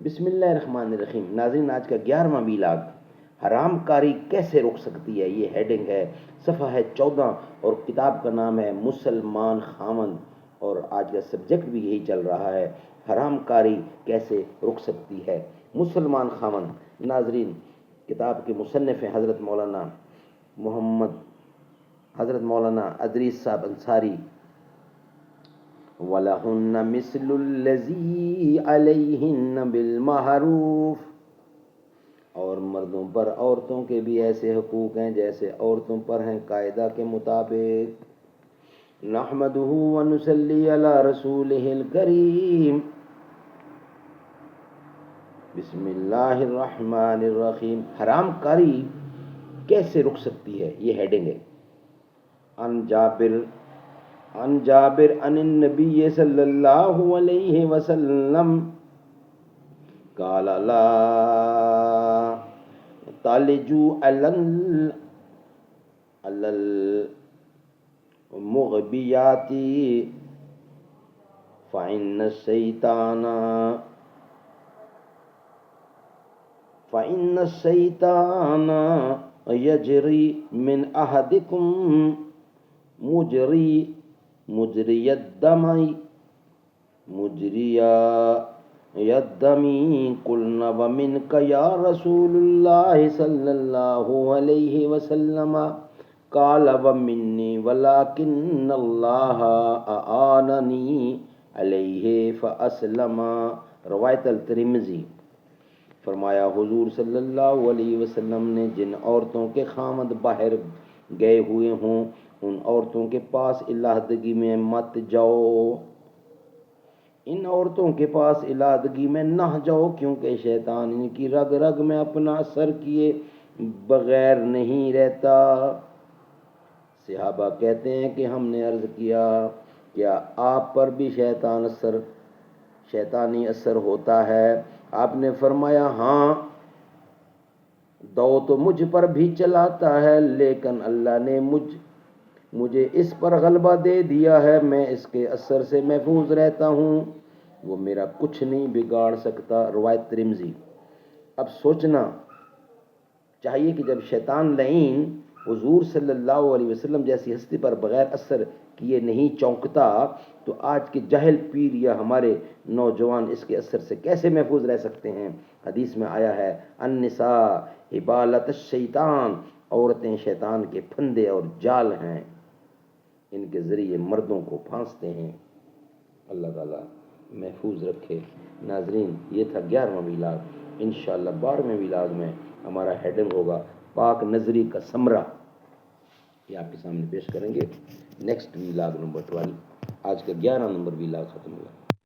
بسم اللہ الرحمن الرحیم۔ ناظرین، آج کا 11واں ویلاگ حرام کاری کیسے رک سکتی ہے، یہ ہیڈنگ ہے، صفحہ ہے 14 اور کتاب کا نام ہے مسلمان خاوند، اور آج کا سبجیکٹ بھی یہی چل رہا ہے، حرام کاری کیسے رک سکتی ہے مسلمان خاوند۔ ناظرین، کتاب کے مصنف ہیں حضرت مولانا ادریس صاحب انصاری۔ وَلَهُنَّ مِثْلُ الَّذِي عَلَيْهِنَّ بِالْمَعْرُوفِ، اور مردوں پر عورتوں کے بھی ایسے حقوق ہیں جیسے عورتوں پر ہیں قاعدہ کے مطابق۔ نحمدہ ونصلی علی رسولہ الکریم۔ بسم اللہ الرحمن الرحیم۔ حرام کاری کیسے رک سکتی ہے، یہ ہیڈنگ ہے۔ عن جابر عن النبی صلی اللہ علیہ وسلم قال لا تلجوا علی المغبیات فإن الشیطان یجری من احدکم مجری الدم قلنا ومنک یا رسول اللہ صلی اللہ علیہ وسلم قال ومنی ولکن اللہ اعاننی علیہ فاسلم۔ روایت الترمذی۔ فرمایا حضور صلی اللہ علیہ وسلم نے جن عورتوں کے خاوند باہر گئے ہوئے ہوں ان عورتوں کے پاس علیحدگی میں مت جاؤ، ان عورتوں کے پاس علیحدگی میں نہ جاؤ، کیونکہ شیطان ان کی رگ رگ میں اپنا اثر کیے بغیر نہیں رہتا۔ صحابہ کہتے ہیں کہ ہم نے عرض کیا کیا آپ پر بھی شیطانی اثر ہوتا ہے؟ آپ نے فرمایا ہاں، دو تو مجھ پر بھی چلاتا ہے، لیکن اللہ نے مجھے اس پر غلبہ دے دیا ہے، میں اس کے اثر سے محفوظ رہتا ہوں، وہ میرا کچھ نہیں بگاڑ سکتا۔ روایت ترمذی۔ اب سوچنا چاہیے کہ جب شیطان لعین حضور صلی اللہ علیہ وسلم جیسی ہستی پر بغیر اثر کیے نہیں چونکتا، تو آج کے جاہل پیر یا ہمارے نوجوان اس کے اثر سے کیسے محفوظ رہ سکتے ہیں؟ حدیث میں آیا ہے النساء حبالۃ الشیطان، عورتیں شیطان کے پھندے اور جال ہیں، ان کے ذریعے مردوں کو پھانستے ہیں۔ اللہ تعالیٰ محفوظ رکھے۔ ناظرین، یہ تھا 11واں ویلاگ۔ انشاءاللہ 12ویں ویلاگ میں ہمارا ہیڈنگ ہوگا پاک نظری کا ثمرہ، یہ آپ کے سامنے پیش کریں گے۔ Next vlog number 12۔ آج کا 11 نمبر ویلاگ ختم ہوا۔